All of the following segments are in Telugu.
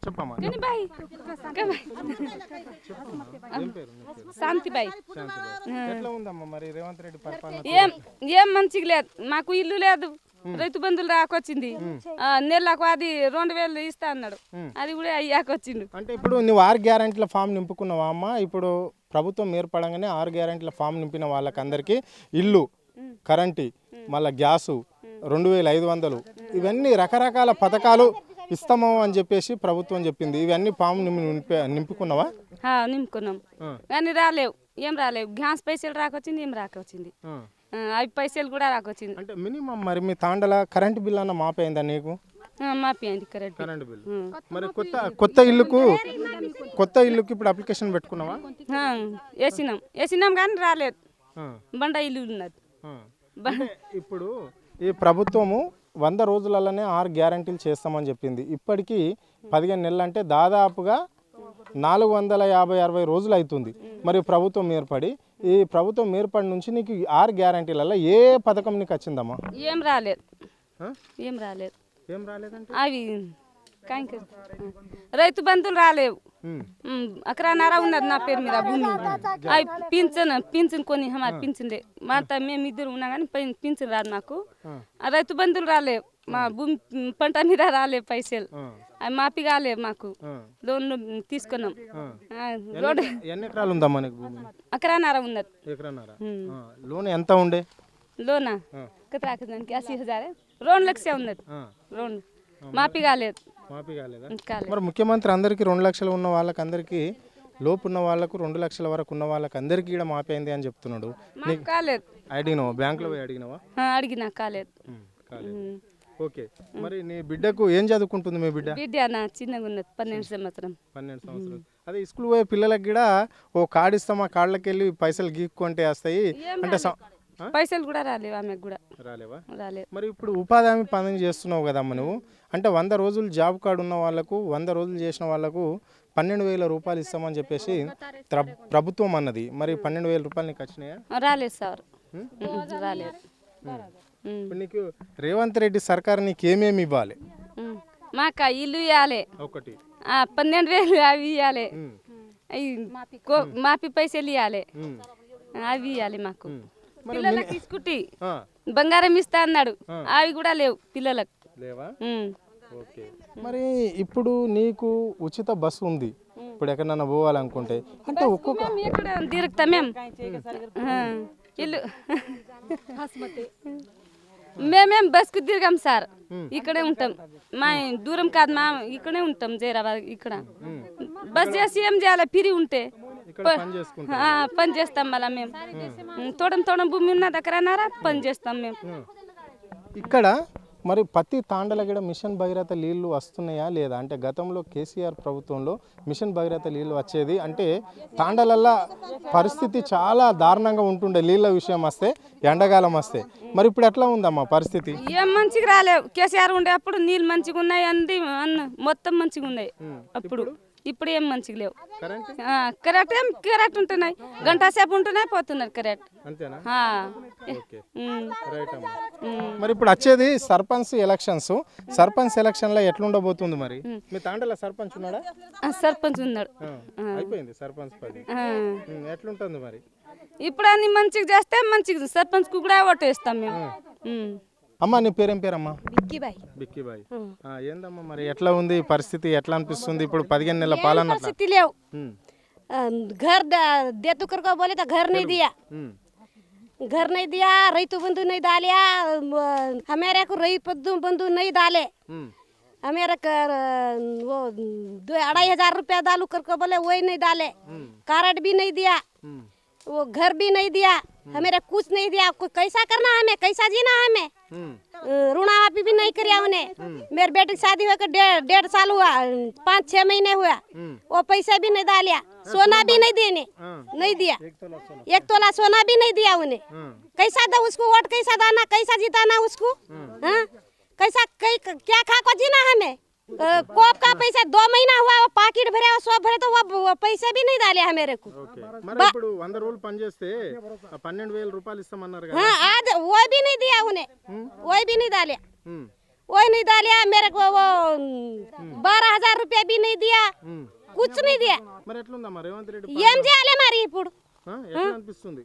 చెప్పమ్మా బాయ్ ఏం పేరు నీ పేరు? శాంతిబాయ్. శాంతిబాయ్. ఎట్లా ఉందమ్మా మరి రేవంత్ రెడ్డి పరిపాలన? ఏం మంచిగా లేదు, మాకు ఇల్లు లేదు, రైతు బంధువులు రాకొచ్చింది, నెలకు అది 2000 ఇస్తా అన్నాడు, అది కూడా అయ్యాకొచ్చిండు. అంటే ఇప్పుడు నువ్వు 6 గ్యారెంటీల ఫామ్ నింపుకున్నావా అమ్మ? ఇప్పుడు ప్రభుత్వం ఏర్పడంగానే 6 గ్యారెంటీల ఫామ్ నింపిన వాళ్ళకందరికీ ఇల్లు, కరెంటు, మళ్ళీ గ్యాసు 2500 ఇవన్నీ రకరకాల పథకాలు ఇస్తాము అని చెప్పేసి ప్రభుత్వం చెప్పింది. ఇవన్నీ ఫామ్ నింపుకున్నావా? నింపుకున్నాం కానీ రాలేవు, ఏం రాలేవు. గ్యాస్ పైసలు రాకొచ్చింది, ఏం రాకొచ్చింది, అవి పైసలు కూడా రాకొచ్చింది. అంటే మినిమం మరి మీ తాండల కరెంటు బిల్ అన్న మాపైందా నీకు? మాపియండి కరెంటు బిల్. మరి కొత్త ఇల్లుకి ఇప్పుడు అప్లికేషన్ పెట్టుకున్నావా? వేసినాం కానీ రాలేదు, బండ ఇల్లు ఉన్నది. ఇప్పుడు ఈ ప్రభుత్వము 100 రోజులలోనే 6 గ్యారెంటీలు చేస్తామని చెప్పింది. ఇప్పటికీ 15 నెలలు అంటే దాదాపుగా 450-60 రోజులు అవుతుంది మరి ప్రభుత్వం ఏర్పడి. ఈ ప్రభుత్వం ఏర్పడి నుంచి నీకు 6 గ్యారెంటీలలో ఏ పథకం నీకు వచ్చిందమ్మా? ఏం రాలేదు. ఏం రాలేదంటే అవి రైతు బంధువులు రాలేవు. ఎకరాన్నర ఉన్నది నా పేరు మీద భూమి, అవి పింఛన్ కొన్ని పింఛన్లే మా మేము ఇద్దరు ఉన్నా కానీ పింఛన్ రాదు మాకు. రైతు బంధువులు రాలేవు, మా భూమి పంట మీద రాలేవు పైసలు, అవి మాపి కాలేవు మాకు. లోన్ తీసుకున్నాం. ఎన్ని ఎకరాలు ఉందమ్మా నీకు భూమి? ఎకరాన్నర ఉన్నది. లోన్ ఎంత ఉండే? లోనా దానికి 80,000, 2 లక్షలు ఉన్నది. 2 మాపి కాలేదు. మరి ముఖ్యమంత్రి అందరికి 2 లక్షలు ఉన్న వాళ్ళకందరికి, లోపు ఉన్న వాళ్ళకు 2 లక్షల వరకు ఉన్న వాళ్ళకి అందరికి కూడా మాపైంది అని చెప్తున్నాడు. కాలేదు. అడిగినావా? బ్యాంకులో పోయి అడిగినావా? అడిగినా కాలేదు. ఓకే. మరి నీ బిడ్డకు ఏం చదువుకుంటుంది మీ బిడ్డ? చిన్నగా ఉన్నది, 12 సంవత్సరం. అదే స్కూల్ పోయే పిల్లలకి కూడా ఓ కార్డు ఇస్తాం, ఆ కార్డులకి వెళ్ళి పైసలు గీక్కుంటే వస్తాయి అంటే పైసలు కూడా రాలేవు, ఆమెకు కూడా రాలేవా? రాలేవు. మరి ఇప్పుడు ఉపాధి హామీ పని చేస్తున్నావు కదమ్మ నువ్వు, అంటే 100 రోజులు జాబ్ కార్డు ఉన్న వాళ్ళకు, 100 రోజులు చేసిన వాళ్ళకు 12,000 రూపాయలు ఇస్తామని చెప్పేసి ప్రభుత్వం అన్నది. మరి 12,000 రూపాయలు నీకు వచ్చినాయా? రాలేదు సార్, రాలేదు. ఇప్పుడు నీకు రేవంత్ రెడ్డి సర్కార్ నీకు ఏమేమి ఇవ్వాలి? మాకు ఇల్లు ఇవ్వాలి ఒకటి, 12,000 అవి ఇవ్వాలి, మాపి పైసలు ఇవ్వాలి, అవి ఇవ్వాలి మాకు. పిల్లలకి స్కూటీ, బంగారం ఇస్తా అన్నాడు, అవి కూడా లేవు పిల్లలకు. మరి ఇప్పుడు నీకు ఉచిత బస్సు ఉంది, ఇప్పుడు ఎక్కడన్నా పోవాలనుకుంటే అంటే ఒక్కొక్క ఎక్కడ తిరుగుతాం మేము. ఇల్లు మేమేం బస్కు తిరగాం సార్, ఇక్కడే ఉంటాం. మా దూరం కాదు, మా ఇక్కడే ఉంటాం జైరాబాద్. ఇక్కడ బస్ చేసి ఏం చేయాలి? ఫ్రీ ఉంటే పని చేస్తాం. మళ్ళీ మేము తోడం భూమి ఉన్న దగ్గర పని చేస్తాం మేము. ఇక్కడ మరి ప్రతి తాండల కూడా మిషన్ భగీరథ నీళ్లు వస్తున్నాయా లేదా? అంటే గతంలో కేసీఆర్ ప్రభుత్వంలో మిషన్ భగీరథ నీళ్లు వచ్చేది, అంటే తాండలల్లో పరిస్థితి చాలా దారుణంగా ఉంటుండే నీళ్ళ విషయం వస్తే, ఎండాకాలం వస్తే. మరి ఇప్పుడు ఎట్లా ఉందమ్మా పరిస్థితి? ఏం మంచిగా రాలేవు. కేసీఆర్ ఉండే అప్పుడు నీళ్ళు మంచిగా ఉన్నాయి, అంది మొత్తం మంచిగా ఉన్నాయి అప్పుడు. ఇప్పుడు ఏం మంచిగా లేవు. కరెక్ట్ ఉంటున్నాయి, గంట సేపు ఉంటున్నాయి, పోతున్నారు కరెక్ట్. మరి ఇప్పుడు వచ్చేది సర్పంచ్ ఎలక్షన్లో ఎట్లుండబోతుంది మరి? మీ తాండల సర్పంచ్ ఉన్నాడా? సర్పంచ్ ఉన్నాడు, అయిపోయింది సర్పంచ్ పది. ఎట్లుంటుంది మరి? ఇప్పుడు అన్ని మంచిగా చేస్తే మంచిగా సర్పంచ్ కు కూడా ఓటు వేస్తాం మేము. అమ్మా నీ పేరేం పేరమ్మా? బిక్కిబాయ్. ఏందమ్మా మరి ఎట్లా ఉంది పరిస్థితి? ఎట్లా అనిపిస్తుంది ఇప్పుడు 15 నెలల పాలన? परिस्थिति ले घर दे तो कर को बोले तो घर नहीं दिया, घर नहीं दिया, रईतु बंधु नहीं डालिया, हमारे को रई बंधु नहीं डाले, हमारे वो 2,500 रुपया डालू कर को बोले वही नहीं डाले, कार्ड भी नहीं दिया, वो घर भी नहीं दिया, हमें कुछ नहीं दिया। कैसा करना हमें, कैसा जीना हमें? ऋणा वापी भी नहीं करिया उन्हें। मेरे बेटे की शादी होकर 1.5 साल हुआ, 5-6 महीने हुआ, वो पैसा भी नहीं डालिया, सोना भी नहीं देने नहीं दिया, 1 तोला सोना भी नहीं दिया उन्हें। कैसा दो उसको वोट, कैसा दाना, कैसा जिताना उसको? कैसा क्या खा को जीना हमें? कोप का पैसा 2 महीना हुआ, वो पाकिट भरे, वो सब भरे, तो वो पैसे भी नहीं डाले हमेरे को। మరి ఇప్పుడు 100 రోజులు పని చేస్తే 12,000 రూపాయలు ఇస్తామన్నారు కదా? हाँ, आज वो भी नहीं दिया उन्हें, वो भी नहीं डाले। वही नहीं डालिया मेरे को वो 12,000 रुपया भी नहीं दिया, कुछ नहीं दिया. మరి ఎట్లుందమ్మా రేవంత్ రెడ్డి ఏం చేయాలి మరి ఇప్పుడు ఎట్లా అనిపిస్తుంది?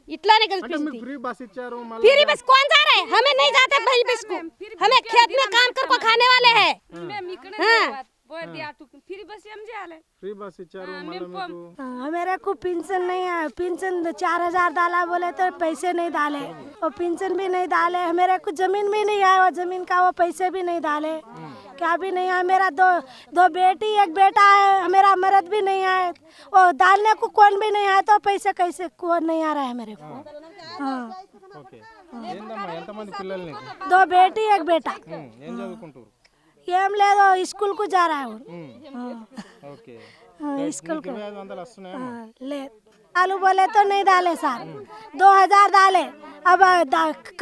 ఇట్లానే అంటే కనిపిస్తుంది. మీకు ఫ్రీ బస్ ఇచ్చారు మళ్ళీ फ्री बस कौन जा रहा है? हमें नहीं जाते भाई बस को, हमें खेत में काम कर को खाने वाले हैं. మేము ఇక్కడే పోయి दिया तू फिर बस हम जाले ఫ్రీ బస్ ఇచ్చారు మళ్ళీ మీకు मेरे को पेंशन नहीं है, पेंशन 4,000 डाला बोले तो पैसे नहीं डाले, और पेंशन भी नहीं डाले. मेरे को जमीन भी नहीं है, वो जमीन का वो पैसे भी नहीं डाले, क्या भी नहीं है. मेरा दो बेटी एक बेटा है, मेरा मर्द भी नहीं है, वो डालने को कौन भी नहीं है, तो पैसे कैसे कौन नहीं आ रहा है मेरे को. हाँ, ఓకే ఏందమ్మా ఎంతమంది పిల్లలు నీకు? 2 बेटी एक बेटा. ఏం చదువుకుంటారు? ఏం లేదు స్కూల్ కు जा रहा है वो. ఓకే हाँ, स्कूल को 2500 వస్తున్నాయా? हाँ, ले आलू बोले तो नहीं डाले सर, 2,000 डाले. अब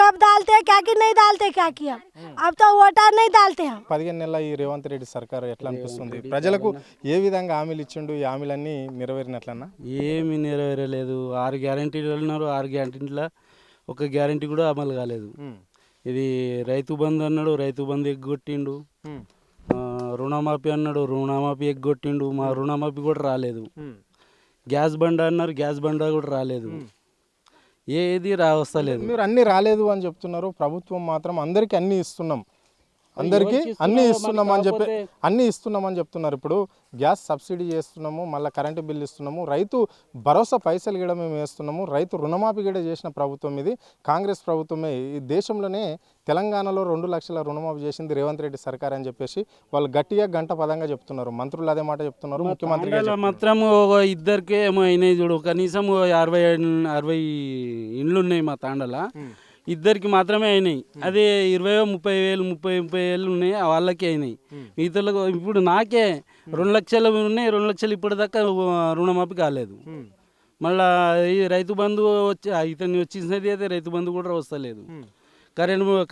कब डालते क्या कि नहीं डालते क्या किया, अब तो वोटर नहीं डालते हम. 15 నెలల ఈ రేవంత్ రెడ్డి సర్కార్ ఎట్లా అనిపిస్తుంది? ప్రజలకు ఏ విధంగా హామీలు ఇచ్చిండు? ఈ హామీలన్నీ నెరవేరినట్లన్నా? ఏమీ నెరవేరలేదు. 6 గ్యారెంటీలు అన్నారు, 6 గ్యారెంటీల ఒక గ్యారెంటీ కూడా అమలు కాలేదు. ఇది రైతు బంధు అన్నాడు, రైతు బంధు ఎగ్గొట్టిండు. రుణమాఫీ అన్నాడు, రుణమాఫీ ఎగ్గొట్టిండు. మా రుణమాఫీ కూడా రాలేదు. గ్యాస్ బండ అన్నారు, గ్యాస్ బండ కూడా రాలేదు. ఏది వస్తలేదు. మీరు అన్ని రాలేదు అని చెప్తున్నారు, ప్రభుత్వం మాత్రం అందరికీ అన్ని ఇస్తున్నాం, అందరికీ అన్ని ఇస్తున్నాం అని చెప్పి అన్ని ఇస్తున్నామని చెప్తున్నారు. ఇప్పుడు గ్యాస్ సబ్సిడీ చేస్తున్నాము, మళ్ళీ కరెంటు బిల్లు ఇస్తున్నాము, రైతు భరోసా పైసలు కూడా మేము వేస్తున్నాము, రైతు రుణమాఫీ కూడా చేసిన ప్రభుత్వం ఇది. కాంగ్రెస్ ప్రభుత్వమే ఈ దేశంలోనే తెలంగాణలో 2 లక్షల రుణమాఫీ చేసింది రేవంత్ రెడ్డి సర్కార్ అని చెప్పేసి వాళ్ళు గట్టిగా గంట పదంగా చెప్తున్నారు. మంత్రులు అదే మాట చెప్తున్నారు, ముఖ్యమంత్రి గారు మాత్రం ఇద్దరికే ఏమో అయినాయి చూడు. కనీసం 60 ఇండ్లు ఉన్నాయి మా తాండల, ఇద్దరికి మాత్రమే అయినాయి. అదే 20,000 30,000 ఉన్నాయి, వాళ్ళకే అయినాయి. మిగతా ఇప్పుడు నాకే 2 లక్షలు ఉన్నాయి, 2 లక్షలు ఇప్పటిదాకా రుణమాఫీ కాలేదు. మళ్ళా ఈ రైతు బంధు వచ్చి ఇతన్ని వచ్చినది అయితే రైతు బంధు కూడా వస్తలేదు.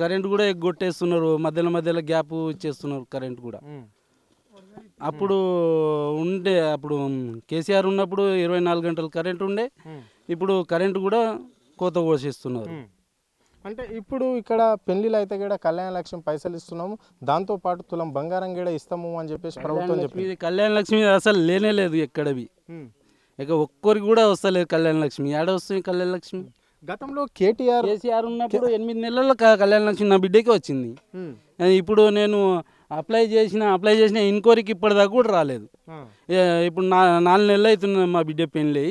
కరెంట్ కూడా ఎగ్గొట్టేస్తున్నారు, మధ్యలో గ్యాప్ ఇచ్చేస్తున్నారు కరెంట్ కూడా. అప్పుడు అప్పుడు కేసీఆర్ ఉన్నప్పుడు 24 గంటలు కరెంట్ ఉండే, ఇప్పుడు కరెంట్ కూడా కోత కోసేస్తున్నారు. అంటే ఇప్పుడు ఇక్కడ పెళ్లిలు అయితే కూడా కళ్యాణ లక్ష్మి పైసలు ఇస్తున్నాము, దాంతో పాటు తులం బంగారం కూడా ఇస్తాము అని చెప్పేసి ప్రభుత్వం చెప్పింది. ఇది కళ్యాణ లక్ష్మి అసలు లేనే లేదు ఎక్కడవి, ఇక ఒక్కరికి కూడా వస్తలేదు కళ్యాణ లక్ష్మి. ఏడ వస్తుంది కళ్యాణ లక్ష్మి? గతంలో కేసీఆర్ ఉన్నప్పుడు 8 నెలల్లో కళ్యాణ లక్ష్మి నా బిడ్డకి వచ్చింది. ఇప్పుడు నేను అప్లై చేసిన ఇంకోరికి ఇప్పటిదాకా కూడా రాలేదు. ఇప్పుడు 4 నెలలు అవుతుంది మా బిడ్డ పెళ్ళి,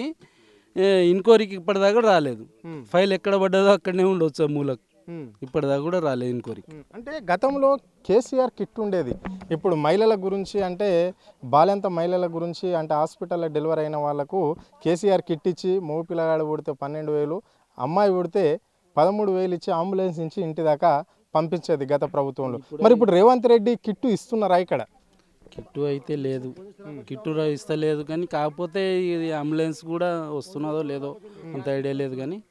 ఇంకోరికి ఇప్పటిదాకా కూడా రాలేదు. ఫైల్ ఎక్కడ పడ్డదో అక్కడనే ఉండొచ్చు మూలకు, ఇప్పటిదాకా కూడా రాలేదు ఇంకోరికి. అంటే గతంలో కేసీఆర్ కిట్ ఉండేది, ఇప్పుడు మహిళల గురించి అంటే బాలెంత మహిళల గురించి అంటే హాస్పిటల్లో డెలివరీ అయిన వాళ్ళకు కేసీఆర్ కిట్ ఇచ్చి మగ పిల్లగాడు పుడితే 12,000, అమ్మాయి పుడితే 13,000 ఇచ్చి అంబులెన్స్ ఇచ్చి ఇంటి దాకా పంపించేది గత ప్రభుత్వంలో. మరి ఇప్పుడు రేవంత్ రెడ్డి కిట్టు ఇస్తున్నారా? ఇక్కడ కిట్టు అయితే లేదు, కిట్టు ఇస్తలేదు. కానీ కాకపోతే ఇది అంబులెన్స్ కూడా వస్తున్నదో లేదో అంత ఐడియా లేదు. కానీ